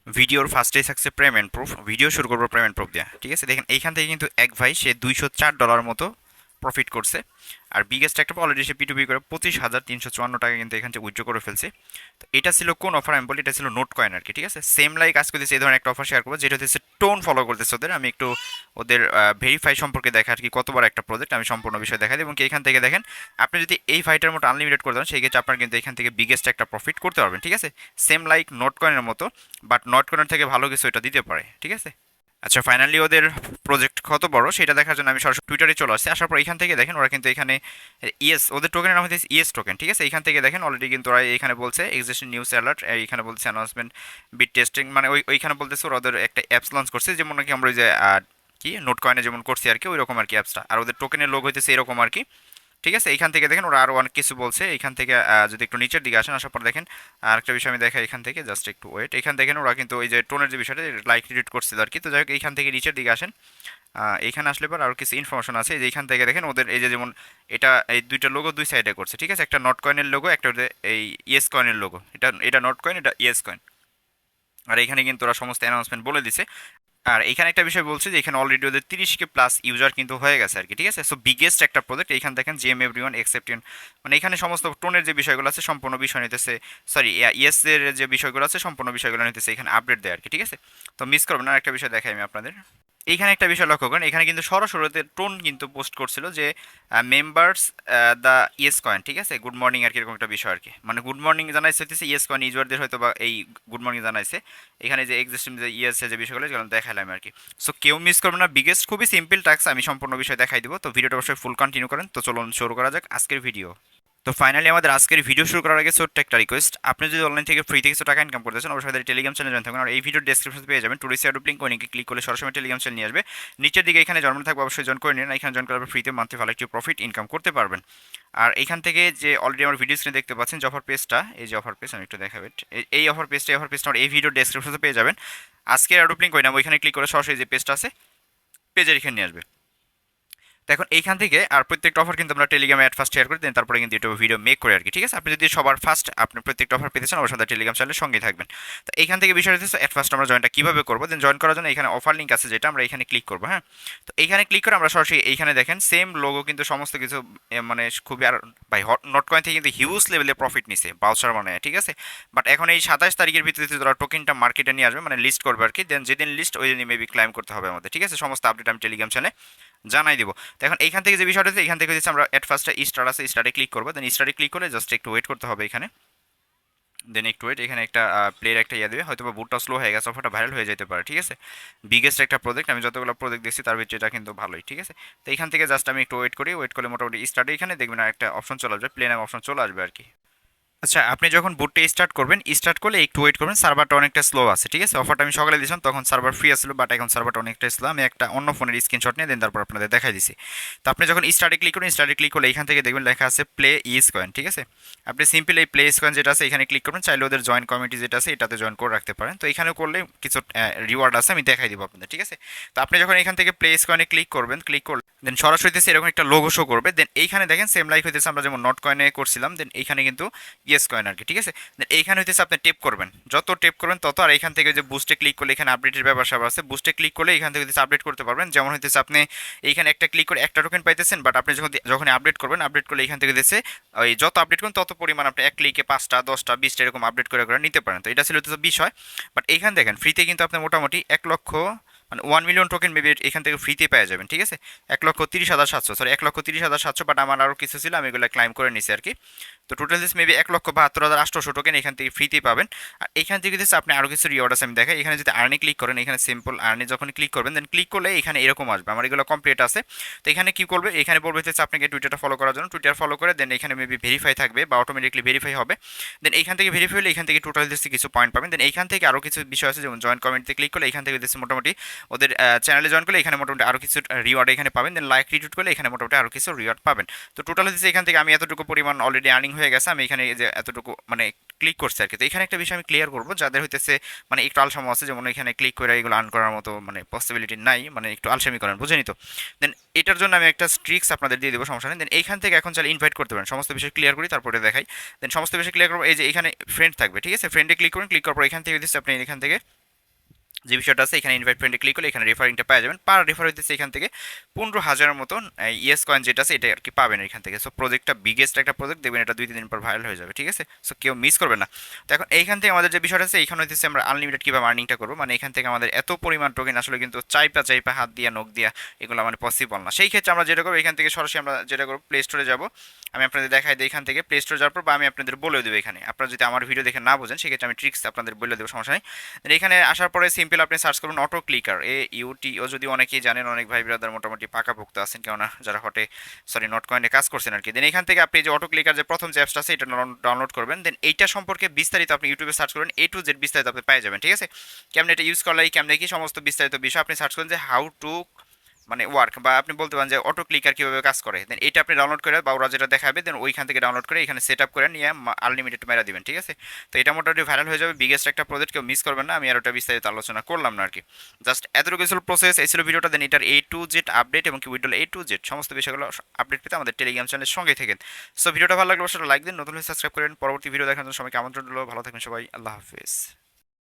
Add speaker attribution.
Speaker 1: ভিডিওর ফার্স্টেই থাকছে পেমেন্ট প্রুফ। ভিডিও শুরু করবো পেমেন্ট প্রুফ দিয়ে, ঠিক আছে। দেখেন এইখান থেকে কিন্তু এক ভাই সে $204 মতো প্রফিট করছে। আর বিগেস্ট একটা অলরেডি সে পিটুপি করে 25,354 টাকা কিন্তু এখান থেকে উইথড্র করে ফেলছে। তো এটা ছিল কোন অফার আমি বলি, এটা ছিল নোট কয়েন আর কি, ঠিক আছে। সেম লাইক আজকে দিচ্ছে এই ধরনের একটা অফার শেয়ার করবো যেটা হচ্ছে টোন ফলো করতেছে ওদের। আমি একটু ওদের ভেরিফাই সম্পর্কে দেখা আর কি, কত বড় একটা প্রজেক্ট আমি সম্পূর্ণ বিষয় দেখাই দিই। এবং এখান থেকে দেখেন আপনি যদি এই ফাইটার মতো আনলিমিটেড করে দেন সেই ক্ষেত্রে আপনার কিন্তু এখান থেকে বিগেস্ট একটা প্রফিট করতে পারবেন, ঠিক আছে। সেম লাইক নোট কয়েনের মতো, বাট নোট কয়েনের থেকে ভালো কিছু এটা দিতে পারে, ঠিক আছে। আচ্ছা, ফাইনালি ওদের প্রজেক্ট কত বড় সেটা দেখার জন্য আমি সরাসরি টুইটারে চলে আসছি। আসার পর এখান থেকে দেখেন ওরা কিন্তু এখানে ইয়েস, ওদের টোকেনের নাম হচ্ছে ইয়েস টোকেন, ঠিক আছে। এখান থেকে দেখেন অলরেডি কিন্তু ওরা এখানে বলছে এক্সিস্টিং নিউজ অ্যালার্ট, এইখানে বলছে অ্যানাউন্সমেন্ট বিট টেস্টিং, মানে ওইখানে বলতেছে ওরা ওদের একটা অ্যাপস লঞ্চ করছে, যেমন নাকি আমরা ওই যে কি নোট কয়েনে যেমন করছি আর কি, ওই রকম আর কি অ্যাপসটা। আর ওদের টোকেনের লোক হইতেছে এরকম আর কি, ঠিক আছে। এইখান থেকে দেখেন ওরা আরও অনেক কিছু বলছে। এইখান থেকে যদি একটু নিচের দিকে আসেন, আসার পর দেখেন আর একটা বিষয় আমি দেখাই এখান থেকে, জাস্ট একটু ওয়েট। এখান দেখেন ওরা কিন্তু ওই যে টোনের যে বিষয়টা লাইক রিড করছিল আর কি। তো যাই হোক এইখান থেকে নিচের দিকে আসেন, এইখানে আসলে পর আরও কিছু ইনফরমেশন আছে। যে এইখান থেকে দেখেন ওদের এই যে যেমন এটা এই দুইটা লোগো দুই সাইডে করছে, ঠিক আছে। একটা নট কয়েনের লোগো, একটা ওদের এই ইয়েস কয়েনের লোগো। এটা এটা নট কয়েন, এটা ইয়েস কয়েন। আর এখানে কিন্তু ওরা সমস্ত অ্যানাউন্সমেন্ট বলে দিছে। আর এখানে একটা বিষয় বলছে যে এখানে অলরেডি ওদের 30K প্লাস ইউজার কিন্তু হয়ে গেছে আর কি, ঠিক আছে। সো বিগেস্ট একটা প্রজেক্ট। এখানে দেখেন জিএম এভরিওয়ান এক্সেপ্টেন, মানে এখানে সমস্ত টোনের যে বিষয়গুলো আছে সম্পূর্ণ বিষয় নিতেছে, সরি ইয়েস এর যে বিষয়গুলো আছে সম্পূর্ণ বিষয়গুলো নিতেছে এখানে আপডেট দেয় আর কি, ঠিক আছে। তো মিস করবেন না। একটা বিষয় দেখাই আমি আপনাদের, এইখানে একটা বিষয় লক্ষ্য করেন, এখানে কিন্তু সরাসরি টোন কিন্তু পোস্ট করছিল যে মেম্বার্স দ্য ইয়েস কয়েন, ঠিক আছে, গুড মর্নিং আর কি, এরকম একটা বিষয় আর কি। মানে গুড মর্নিং জানাইছে হচ্ছে ইয়েস কয়েন ইউজারদের, হয়তো বা এই গুড মর্নিং জানাইছে। এখানে যে এক্সিস্টিং যে ইয়েস যে বিষয়গুলো যেগুলো দেখালাম আর কি। সো কেউ মিস করবেন না। বিগেস্ট খুবই সিম্পল টাস্ক, আমি সম্পূর্ণ বিষয় দেখাই দিব। তো ভিডিওটা অবশ্যই ফুল কন্টিনিউ করেন। তো চলুন শুরু করা যাক আজকের ভিডিও। তো ফাইনালি আমাদের আজকের ভিডিও শুরু করার আগে ছোট্ট একটা রিকোয়েস্ট, আপনি যদি অনলাইন থেকে ফ্রি থেকে কিছু টাকা ইনকাম করতেছেন অবশ্যই আমাদের টেলিগ্রাম চ্যানেল জয়েন থাকুন। আর এই ভিডিওর ডেসক্রিপশনে পেয়ে যাবেন টুরিস্ট অ্যাডোপ লিঙ্ক, ওই লিঙ্কে ক্লিক করলে সরাসরি টেলিগ্রাম চ্যানেল নিয়ে আসবে। নিচের দিকে এখানে জন্ম থাকবে, অবশ্যই জয়েন করে নিন। এখানে জয়েন করার পর ফ্রিতে মান্থলি ভালো একটি প্রফিট ইনকাম করতে পারবেন। আর এখান থেকে যে অলরেডি আমার ভিডিও স্ক্রিনে দেখতে পাচ্ছেন যে অফার পেজটা, এই যে অফার পেজ আমি একটু দেখাবেন, এই অফার পেজটা আমার এই ভিডিওর ডেসক্রিপশনে পেয়ে যাবেন। আজকের অ্যাডোপ লিঙ্ক ওই নাম, ওইখানে ক্লিক করে সরাসরি যে পেজটা আছে পেজের এখানে নিয়ে আসবে। তো এখন এইখান থেকে আর প্রত্যেকটা অফার কিন্তু আমরা টেলিগ্রামে অ্যাড ফার্স্ট শেয়ার করে দেন, তারপরে কিন্তু ইউটিউবে ভিডিও মেক করে আর কি, ঠিক আছে। আপনি যদি সবার ফার্স্ট আপনি প্রত্যেকটা অফার পেতে চান অবশ্যই আমাদের টেলিগ্রাম চ্যানেলের সঙ্গেই থাকবেন। তো এইখান থেকে বিষয় হচ্ছে অ্যাট ফার্স্ট আমরা জয়েনটা কীভাবে করবো, দেন জয়েন করার জন্য এখানে অফার লিঙ্ক আছে যেটা আমরা এখানে ক্লিক করবো, হ্যাঁ। তো এইখানে ক্লিক করে আমরা সরাসরি এইখানে দেখেন সেম লোগো কিন্তু সমস্ত কিছু মানে খুবই আর ভাই নট কয়েন থেকে কিন্তু হিউজ লেভেলে প্রফিট নিছে বাউচার মানে, ঠিক আছে। বাট এখন এই 27 তারিখের ভিতরে তারা টোকেনটা মার্কেটে নিয়ে আসবে, মানে লিস্ট করবে আর কি। দেন যেদিন লিস্ট ওই দিনই মেবি ক্লাইম করতে হবে আমাদের, ঠিক আছে। সমস্ত আপডেট আমি টেলিগ্রাম চ্যানেলে জানাই দিব। তো এখন এইখান থেকে যে বিষয়টা হচ্ছে এখান থেকে হচ্ছে আমরা এট ফার্স্টে স্টার্ট আছে, স্টার্টে ক্লিক করবো। দেন স্টার্টে ক্লিক করে জাস্ট একটু ওয়েট করতে হবে এখানে। দেন একটু ওয়েট, এখানে একটা প্লেয়ার একটা ইয়ে দেবে, হয়তো বা বুটটা স্লো হয়ে গেছে, অফারটা ভাইরাল হয়ে যেতে পারে, ঠিক আছে। বিগেস্ট একটা প্রজেক্ট, আমি যতগুলো প্রজেক্ট দেখছি তার ভিতরে এটা কিন্তু ভালোই, ঠিক আছে। তো এখান থেকে জাস্ট আমি একটু ওয়েট করি, ওয়েট করলে মোটামুটি স্টার্টে এখানে দেখবেন একটা অপশন চলে আসবে, প্লে নাম অপশন চলে আসবে আর কি। আচ্ছা, আপনি যখন বুটটা স্টার্ট করবেন, স্টার্ট করলে একটু ওয়েট করবেন, সার্ভারটা অনেকটা স্লো আছে, ঠিক আছে। অফারটা আমি সকালে দিয়েছিলাম তখন সার্ভার ফ্রি আসছিল, বাট এখন সার্ভারটা অনেকটা স্লো। আমি একটা অন্য ফোনের স্ক্রিনশট নিয়ে দেন তারপর আপনাদের দেখাই দিছি। তো আপনি যখন স্টার্টে ক্লিক করেন, স্টার্টে ক্লিক করলে এখান থেকে দেখবেন লেখা আছে প্লে ইজ কয়েন, ঠিক আছে। আপনি সিম্পল এই প্লে ইজ কয়েন যেটা আছে এখানে ক্লিক করবেন, চাইলে ওদের জয়েন কমিটি যেটা আছে এটাতে জয়েন করে রাখতে পারেন। তো এখানে করলে কিছু রিওয়ার্ড আছে, আমি দেখাই দিব আপনাদের, ঠিক আছে। তো আপনি যখন এখান থেকে প্লে ইজ কয়েনে ক্লিক করবেন, ক্লিক করলে দেন সরাসরি হইতেছে এরকম একটা লোগো শো করবে। দেন এইখানে দেখেন সেম লাইক হইতেছে আমরা যেমন নট কয়েনে করছিলাম, দেন এইখানে কিন্তু ইয়েস কয়েন আর কি, ঠিক আছে। দেন এইখানে হইতেছে আপনি টেপ করবেন, যত টেপ করবেন তত। আর এখান থেকে যে বুস্টে ক্লিক করলে এখানে আপডেটের ব্যাপার স্যাপার আছে, বুস্টে ক্লিক করলে এখান থেকে হইতেছে আপডেট করতে পারবেন। যেমন হইতেছে আপনি এইখানে একটা ক্লিক করে একটা টোকেন পাইতেছেন, বাট আপনি যখন যখন আপডেট করবেন, আপডেট করলে এখান থেকে হইতেছে ওই যত আপডেট করবেন তত পরিমাণ আপনি এক ক্লিকে 5টা 10টা 20টা এরকম আপডেট করে করে নিতে পারেন। তো এটা ছিল হচ্ছে বিষয়। বাট এইখানে দেখেন ফ্রিতে কিন্তু আপনি মোটামুটি 1 লক্ষ মানে 1 মিলিয়ন টোকেন মেবি এখান থেকে ফ্রিতে পেয়ে যাবেন, ঠিক আছে। 1,30,700, সরি 1,30,700, বাট আমার আরও কিছু ছিল আমি এগুলো ক্লাইম করে নিছি আর কি। তো টোটাল দিস মেবি 1,72,800 টোকেন এখান থেকে ফ্রিতেই পাবেন। আর এখান থেকে দিচ্ছে আপনি আরও কিছু রিওয়ার্ড আছে আমি দেখাই। এখানে যদি আর্নি ক্লিক করেন, এখানে সিম্পল আর্নি যখন ক্লিক করবেন, দেন ক্লিক করলে এখানে এরকম আসবে, আমার এগুলো কমপ্লিট আছে। তো এখানে কি করবে, এখানে বলবে হচ্ছে আপনাকে টুইটারটা ফলো করার জন্য, টুইটার ফলো করে দেন এখানে মেবি ভেরিফাই থাকবে বা অটোমেটিকলি ভেরিফাই হবে। দেন এইখান থেকে ভেরিফাই হলে এখান থেকে টোটাল দিচ্ছে কিছু পয়েন্ট পাবেন। দেন এইখান থেকে আরও কিছু বিষয় আছে, যেমন জয়েন কমেন্টে ক্লিক করলে এখান থেকে দিচ্ছে মোটামুটি ওদের চ্যানেলে জয়েন করলে এখানে মোটামুটি আরও কিছু রিওয়ার্ড এখানে পাবেন। দেন লাইক রিটুইট করলে এখানে মোটামুটি আরও কিছু রিওয়ার্ড পাবেন। তো টোটাল হচ্ছে এখান থেকে আমি এতটুকু পরিমাণ অলরেডি আর্নিং হয়ে গেছে, আমি এখানে যে এতটুকু মানে ক্লিক করছে আর কি। তো এখানে একটা বিষয় আমি ক্লিয়ার করবো, যাদের হইতেছে মানে একটু আলসামো আছে, যেমন এখানে ক্লিক করে এগুলো আর্ন করার মতো মানে পসিবিলিটি নাই, মানে একটু আলসামি করেন, বুঝেনি তো। দেন এটার জন্য আমি একটা ট্রিক্স আপনাদের দিয়ে দেবো, সমস্যা নেই। দেন এইখান থেকে এখন চাইলে ইনভাইট করতে পারেন, সমস্ত বিষয় ক্লিয়ার করি তারপরে দেখাই। দেন সমস্ত বিষয় ক্লিয়ার করবো, এই যে এখানে ফ্রেন্ড থাকবে, ঠিক আছে। ফ্রেন্ডে ক্লিক করুন, ক্লিক করার পর এখান থেকে দিচ্ছে আপনি এখান থেকে যে বিষয়টা আছে এখানে ইনভাইট ফ্রেন্ডে ক্লিক করলে এখানে রেফারিংটা পেয়ে যাবেন। পার রেফার হইতেছে এখান থেকে 15,000-এর মতন ইয়েস কয়েন যেটা আছে এটা আর কি পাবেন এখান থেকে। সো প্রজেক্টটা বিগেস্ট একটা প্রজেক্ট, দেখবেন এটা 2-3 দিন পর ভাইরাল হয়ে যাবে, ঠিক আছে? সো কেউ মিস করবে না। তো এখন এইখান থেকে আমাদের যে বিষয়টা আছে এইখানে হইতেছে আমরা আনলিমিটেড কীভাবে আর্নিংটা করবো, মানে এখান থেকে আমাদের এত পরিমাণ টোকেন আসলে কিন্তু চাইপা চাইপা হাত দিয়া নখ দিয়া এগুলো মানে পসিবল না। সেই ক্ষেত্রে আমরা যেটা করবো এখান থেকে সরাসরি আমরা যেটা করবো প্লে স্টোরে যাবো। আমি আপনাদের দেখাই দিই এখান থেকে প্লে স্টোরে যাওয়ার পর, বা আমি আপনাদের বলে দেবো এখানে, আপনারা যদি আমার ভিডিও দেখে না বোঝেন সেক্ষেত্রে আমি ট্রিক্স আপনাদের বলে দেবো, সমস্যা নেই। এখানে আসার পরে সিম্পল আপনি সার্চ করুন অটো ক্লিকার, AUTO, যদি অনেকেই জানেন, অনেক ভাই ব্রাদার মোটামুটি পাকাপোক্ত আছেন, কেননা যারা নট কয়েনে কাজ করছেন আর কি। দেন এখান থেকে আপনি যে অটো ক্লিকার যে প্রথম যে অ্যাপসটা আছে এটা ডাউনলোড করবেন। দেন এইটা সম্পর্কে বিস্তারিত আপনি ইউটিউবে সার্চ করেন, A to Z বিস্তারিত আপনি পেয়ে যাবেন, ঠিক আছে? কেমন এটা ইউজ করলে কেমনে কি সমস্ত বিস্তারিত বিষয় আপনি সার্চ করেন যে হাউ টু মানে ওয়ার্ক, বা আপনি বলতে পারেন যে অটো ক্লিকার কীভাবে কাজ করে। দেন এটা আপনি ডাউনলোড করে বা ওরা যেটা দেখাবে দেন ওইখান থেকে ডাউনলোড করে এখানে সেট আপ করে নিয়ে আনলিমিটেড মেরা দিবেন, ঠিক আছে? তো এটা মোটামুটি ভাইরাল হয়ে যাবে, বিগেস্ট একটা প্রজেক্ট, কেউ মিস করবেন না। আমি আর ওটা বিস্তারিত আলোচনা করলাম না আর কি, জাস্ট এতটুকু ছিল প্রসেস, এই ছিল ভিডিওটা। দেন এটার A to Z আপডেট এবং কি উইড্রল A to Z সমস্ত বিষয়গুলো আপডেট পেতে আমাদের টেলিগ্রাম চ্যানেলের সঙ্গে থাকেন। সো ভিডিওটা ভালো লাগলে অবশ্যই লাইক দিন, নতুন হলে সাবস্ক্রাইব করেন। পরবর্তী ভিডিও দেখার জন্য সবাইকে আমন্ত্রণ রইল। ভালো থাকবেন সবাই, আল্লাহ হাফিজ।